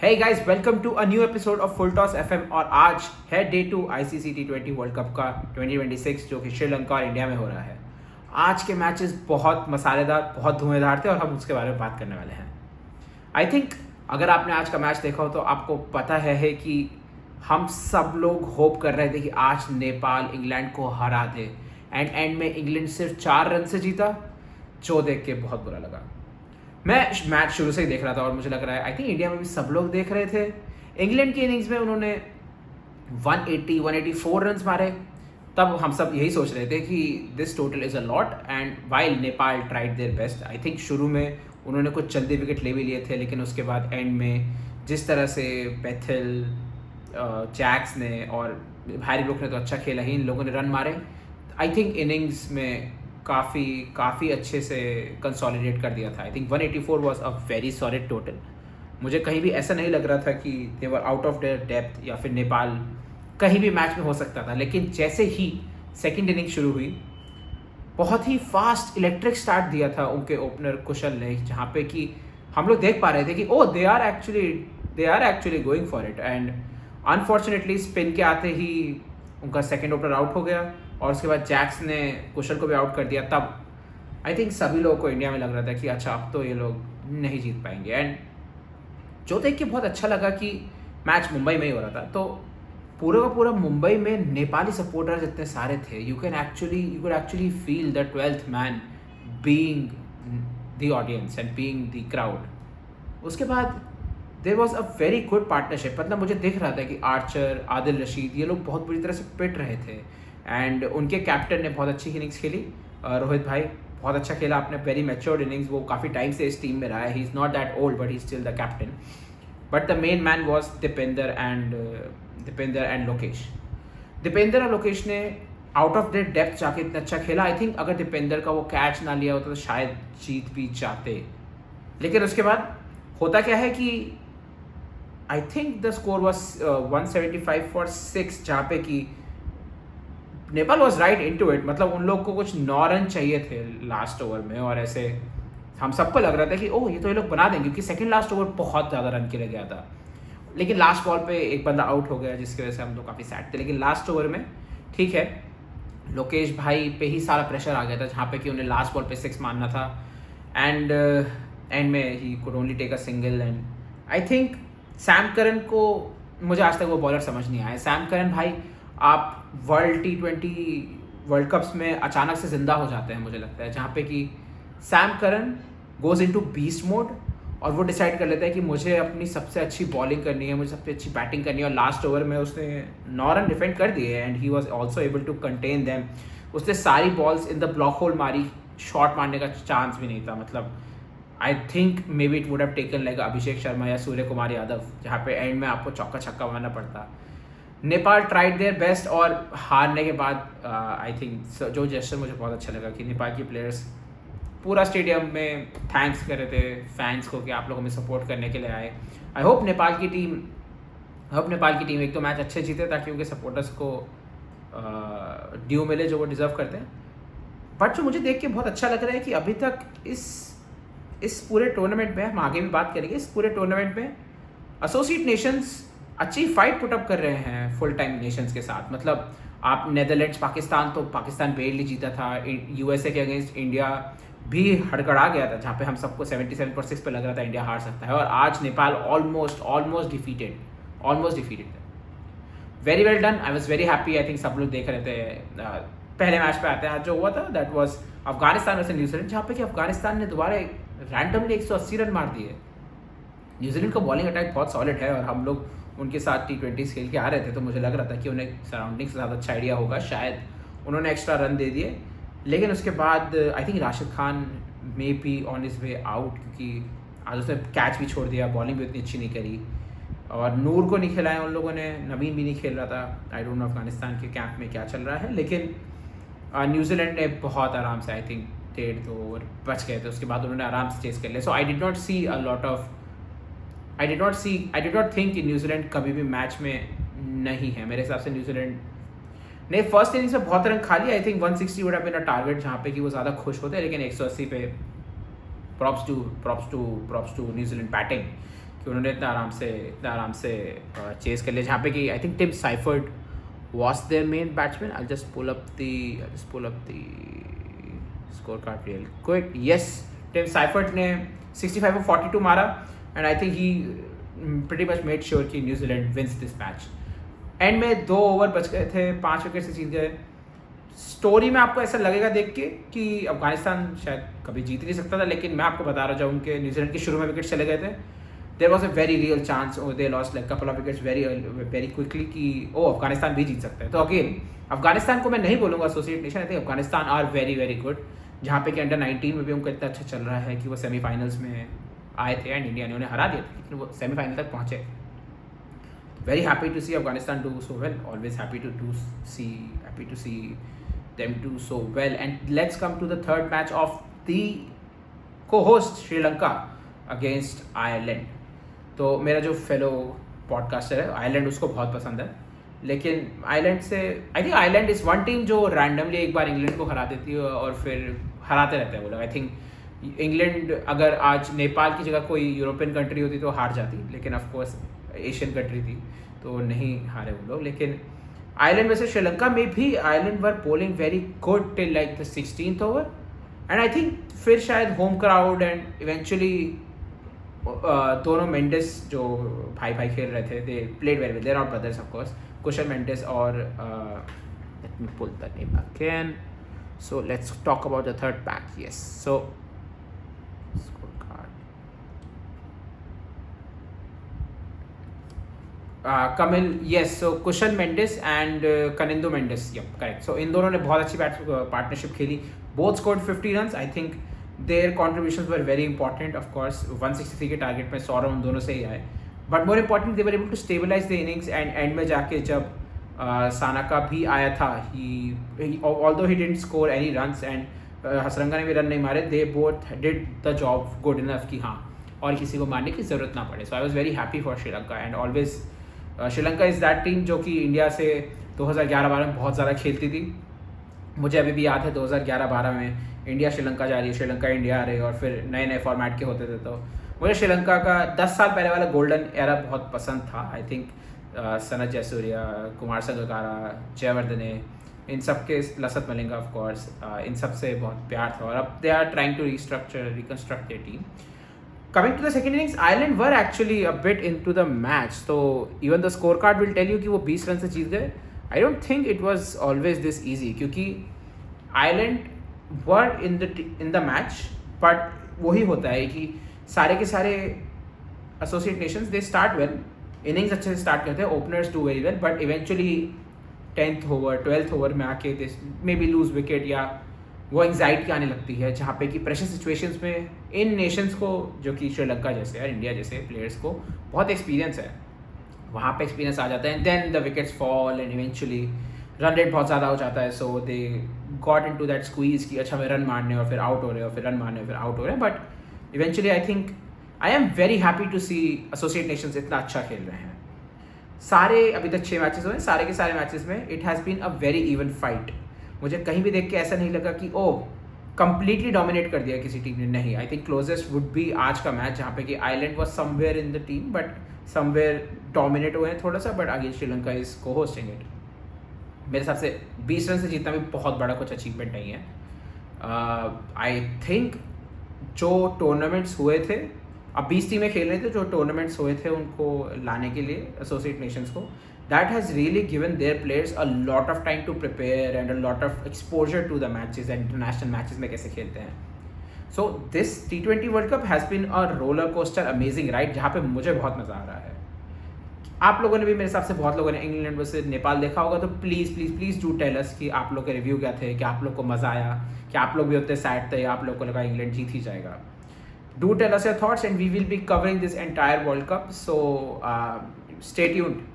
Hey guys, welcome to a new episode of Full Toss FM और आज है day 2 ICC T20 world cup का 2026 जो कि श्रीलंका और इंडिया में हो रहा है। आज के मैचेस बहुत मसालेदार, बहुत धुएंधार थे और हम उसके बारे में बात करने वाले हैं। आई थिंक अगर आपने आज का मैच देखा हो तो आपको पता है कि हम सब लोग होप कर रहे थे कि आज नेपाल इंग्लैंड को हरा दे एंड में इंग्लैंड सिर्फ 4 रन से जीता, जो देख के बहुत बुरा लगा। मैं मैच शुरू से ही देख रहा था और मुझे लग रहा है आई थिंक इंडिया में भी सब लोग देख रहे थे। इंग्लैंड की इनिंग्स में उन्होंने 184 रन्स मारे, तब हम सब यही सोच रहे थे कि this total is a lot and while Nepal tried their best. I think शुरू में उन्होंने कुछ जल्दी विकेट ले भी लिए थे, लेकिन उसके बाद एंड में जिस तरह से पैथल, जैक्स ने और हैरी ब्रूक ने तो अच्छा खेला ही, इन लोगों ने रन मारे। आई थिंक इनिंग्स में काफ़ी अच्छे से कंसोलिडेट कर दिया था। I think 184 was a very solid total. मुझे कहीं भी ऐसा नहीं लग रहा था कि they were out of their depth या फिर नेपाल कहीं भी मैच में हो सकता था। लेकिन जैसे ही सेकंड इनिंग शुरू हुई, बहुत ही फास्ट इलेक्ट्रिक स्टार्ट दिया था उनके ओपनर कुशल ने, जहाँ पे कि हम लोग देख पा रहे थे कि oh they are actually going for it. And unfortunately spin के आते ही उनका सेकंड ओपनर आउट हो गया और उसके बाद जैक्स ने कुशल को भी आउट कर दिया। तब आई थिंक सभी लोगों को इंडिया में लग रहा था कि अच्छा अब तो ये लोग नहीं जीत पाएंगे। एंड जो देख के बहुत अच्छा लगा कि मैच मुंबई में ही हो रहा था, तो पूरा का पूरा मुंबई में नेपाली सपोर्टर्स इतने सारे थे। You could actually feel the 12th man being the audience and being the crowd. उसके बाद there was a very good partnership. मतलब मुझे दिख रहा था कि आर्चर, आदिल रशीद, ये लोग बहुत बुरी तरह से पिट रहे थे एंड उनके कैप्टन ने बहुत अच्छी इनिंग्स खेली। रोहित भाई बहुत अच्छा खेला, आपने वेरी मैच्योर्ड इनिंग्स, वो काफ़ी टाइम से इस टीम में रहा है। He is not that old but he still the captain. But the main man was Dipendra and Lokesh. Dipendra और लोकेश ने आउट ऑफ देयर डेप्थ जाके इतना अच्छा खेला। आई थिंक अगर दीपेंद्र का वो कैच ना लिया होता तो शायद जीत भी जाते। लेकिन उसके बाद होता क्या है कि I think the score was 175 for 6, जहाँ पे कि Nepal was right in to it. मतलब उन लोग को कुछ 9 रन चाहिए थे लास्ट ओवर में और ऐसे हम सबको लग रहा था कि ओह ये तो ये लोग बना देंगे, क्योंकि सेकंड लास्ट ओवर बहुत ज़्यादा रन के लिए गया था। लेकिन लास्ट बॉल पे एक बंदा आउट हो गया, जिसकी वजह से हम लोग काफ़ी सैड थे। लेकिन लास्ट ओवर में ठीक है, लोकेश भाई पे ही सारा प्रेशर आ गया था, जहाँ पे कि उन्हें लास्ट बॉल पे 6 मारना था एंड एंड में ही could only take a single. And I think Sam Curran को मुझे आज तक वो बॉलर समझ नहीं आया। सैम करन भाई, आप वर्ल्ड T20 वर्ल्ड कप्स में अचानक से ज़िंदा हो जाते हैं मुझे लगता है, जहाँ पे कि Sam Curran goes into beast mode और वो डिसाइड कर लेता है कि मुझे अपनी सबसे अच्छी बॉलिंग करनी है, मुझे सबसे अच्छी बैटिंग करनी है। और लास्ट ओवर में उसने 9 रन डिफेंड कर दिए and he was also able to contain them. उसने सारी balls in the block hole मारी, शॉट मारने का चांस भी नहीं था। मतलब I think maybe it would have taken like Abhishek Sharma या सूर्य कुमार यादव, जहाँ पे एंड में आपको चौका छक्का मारना पड़ता। नेपाल ट्राइड देयर बेस्ट और हारने के बाद आई थिंक जो जेस्चर मुझे बहुत अच्छा लगा कि नेपाल के प्लेयर्स पूरा स्टेडियम में थैंक्स कर रहे थे फैंस को कि आप लोग हमें सपोर्ट करने के लिए आए। आई होप नेपाल की टीम एक तो मैच अच्छे जीते ताकि उनके सपोर्टर्स को ड्यू मिले जो वो डिज़र्व करते हैं। बट जो मुझे देख के बहुत अच्छा लग रहा है कि अभी तक इस पूरे टूर्नामेंट में, हम आगे भी बात करेंगे, इस पूरे टूर्नामेंट में एसोसिएट नेशंस अच्छी फाइट पुटअप कर रहे हैं फुल टाइम नेशंस के साथ। मतलब आप नेदरलैंड्स, पाकिस्तान बेरली जीता था। यूएसए के अगेंस्ट इंडिया भी हड़बड़ा गया था, जहाँ पे हम सबको 77 पर 6 पे लग रहा था इंडिया हार सकता है। और आज Nepal almost defeated very well done. I was very happy. I think सब लोग देख रहे थे। पहले मैच पे आते हैं, आज जो हुआ था that was Afghanistan versus New Zealand, जहाँ पे कि अफगानिस्तान ने दोबारा रैंडमली 180 रन मार दिए। न्यूजीलैंड का बॉलिंग अटैक बहुत सॉलिड है और हम लोग उनके साथ T20 खेल के आ रहे थे, तो मुझे लग रहा था कि उन्हें सराउंडिंग से ज़्यादा अच्छा आइडिया होगा, शायद उन्होंने एक्स्ट्रा रन दे दिए। लेकिन उसके बाद I think Rashid Khan may be on is way out, क्योंकि आज उसने कैच भी छोड़ दिया, बॉलिंग भी उतनी अच्छी नहीं करी और नूर को नहीं खिलाया उन लोगों ने, नवीन भी नहीं खेल रहा था। आई डोंट नो अफगानिस्तान के कैंप में क्या चल रहा है। लेकिन न्यूजीलैंड ने बहुत आराम से, आई थिंक 1.5-2 ओवर बच गए थे, उसके बाद उन्होंने आराम से चेस कर लिया। सो आई डिड नॉट थिंक कि न्यूजीलैंड कभी भी मैच में नहीं है। मेरे हिसाब से न्यूजीलैंड ने फर्स्ट इनिंग्स में बहुत रन खा लिया। I think 160 would have been a target, जहाँ पे कि वो ज़्यादा खुश होते हैं। लेकिन 180 पे प्रॉप्स टू न्यूजीलैंड बैटिंग, कि कि उन्होंने इतना आराम से चेस कर लिया, जहाँ पे कि I think Tim Seifert was their main batsman. I'll just pull up the scorecard real quick. Yes, Tim Seifert ने 65 for 42 मारा, and I think he pretty much made sure कि New Zealand wins this match. And में 2 over बच गए थे, 5 wicket से जीत गए. Story में आपको ऐसा लगेगा देख के कि अफगानिस्तान शायद कभी जीत नहीं सकता था, लेकिन मैं आपको बता रहा हूँ जब उनके न्यूजीलैंड के शुरू में विकेट चले गए थे, there was a very real chance, they lost like couple of wickets very quickly कि अफगानिस्तान भी जीत सकता है. तो अगेन अफगानिस्तान को मैं नहीं बोलूँगा associate nation, I think Afghanistan are very very good, जहाँ पे कि अंडर 19 में भी उनका इतना अच्छा चल रहा है कि वो सेमीफाइनल्स में आए थे एंड इंडिया ने उन्हें हरा दिया था, लेकिन वो सेमीफाइनल तक पहुँचे. Very happy to see Afghanistan do so well. Always happy to see them do so well. And let's come to the third match of the co-host Sri Lanka against Ireland. तो मेरा जो fellow podcaster है Ireland, उसको बहुत पसंद है, लेकिन Ireland से I think Ireland is one team जो रैंडमली एक बार इंग्लैंड को हरा देती है और फिर हराते रहते हैं वो लोग. आई थिंक इंग्लैंड अगर आज नेपाल की जगह कोई यूरोपियन कंट्री होती तो हार जाती, लेकिन ऑफकोर्स एशियन कंट्री थी तो नहीं हारे वो लोग. लेकिन आयरलैंड वैसे श्रीलंका में भी Ireland were polling very good till like the 16th over, and I think फिर शायद होम क्राउड एंड इवेंचुअली दोनों मेंडिस जो भाई खेल रहे थे, they played very well. They are not brothers of course, Kushal Mendis और let me pull the name again. So let's talk about the third pack. Yes, so Kamil, yes, so Kushan Mendis and Kamindu Mendis, yup correct. So इन दोनों ने बहुत अच्छी partnership खेली. Both scored 50 runs. I think their contributions were very important. Of course 163 के target में 100 run उन दोनों से ही आए, but more important they were able to stabilize the innings. And end में जाके जब सानाका भी आया था, he although he didn't score any runs and Hasaranga ने भी रन नहीं मारे, they both did the job good enough कि हाँ और किसी को मारने की ज़रूरत ना पड़े. So I was very happy for Sri Lanka. And always Sri Lanka is that team जो कि इंडिया से 2011-12 में बहुत ज़्यादा खेलती थी. मुझे अभी भी याद है 2011-12 में इंडिया श्रीलंका जा रही है, श्रीलंका इंडिया आ रही है, और फिर नए नए फॉर्मेट के होते थे. तो मुझे श्रीलंका का 10 साल पहले वाला गोल्डन एरा बहुत पसंद था. आई थिंक सनत जयसूर्या, कुमार संगकारा, जयवर्धने, इन सब के, लसत मलिंगा ऑफ कोर्स, इन सब से बहुत प्यार था. और अब they are trying to reconstruct their team. Coming to the second innings, Ireland were actually a bit into the match. So even the scorecard will tell you कि वो 20 रन से जीत गए. I don't think it was always this easy, क्योंकि Ireland were in the match, but वही होता है कि सारे के सारे associate nations they start well, innings अच्छे से start करते हैं, openers do very well, but eventually 10th over 12th over में आके they maybe lose wicket या वो एंग्जाइटी आने लगती है, जहाँ पे कि प्रेशर सिचुएशंस में इन नेशंस को, जो कि श्रीलंका जैसे और इंडिया जैसे प्लेयर्स को बहुत एक्सपीरियंस है, वहाँ पे एक्सपीरियंस आ जाता है. And then the wickets fall and eventually run rate बहुत ज़्यादा हो जाता है. So they got into that squeeze कि अच्छा मैं रन मारने और फिर आउट हो रहे हैं और फिर रन मारने और फिर आउट हो रहे हैं. But eventually I think I am very happy to see associate nations इतना अच्छा खेल रहे हैं. सारे अभी तक 6 मैचेस हुए, सारे के सारे मैचेस में it has been a very even fight. मुझे कहीं भी देख के ऐसा नहीं लगा कि ओ कंप्लीटली डोमिनेट कर दिया किसी टीम ने. नहीं, I think closest would be आज का मैच, जहाँ पे कि Ireland was somewhere in the team but somewhere dominate हुए हैं थोड़ा सा, बट आगे श्रीलंका इज को होस्टिंग इट. मेरे हिसाब से 20 रन से जीतना भी बहुत बड़ा कुछ अचीवमेंट नहीं है. आई थिंक जो टूर्नामेंट्स हुए थे, अब 20 टीमें खेल रहे थे, जो टूर्नामेंट्स हुए थे उनको लाने के लिए एसोसिएट नेशंस को, that has really given their players a lot of time to prepare and a lot of exposure to the matches and international matches में कैसे खेलते हैं. So this T20 World Cup has been a roller coaster amazing ride, जहाँ पे मुझे बहुत मज़ा आ रहा है. आप लोगों ने भी, मेरे हिसाब से बहुत लोगों ने इंग्लैंड वर्सेस नेपाल देखा होगा, तो प्लीज़ डू टेल अस कि आप लोग के रिव्यू क्या थे, क्या आप लोग को मज़ा आया, क्या आप लोग भी उतने सैड थे या आप लोग को लगा इंग्लैंड जीत ही जाएगा. Do tell us your thoughts and we will be covering this entire World Cup. So stay tuned.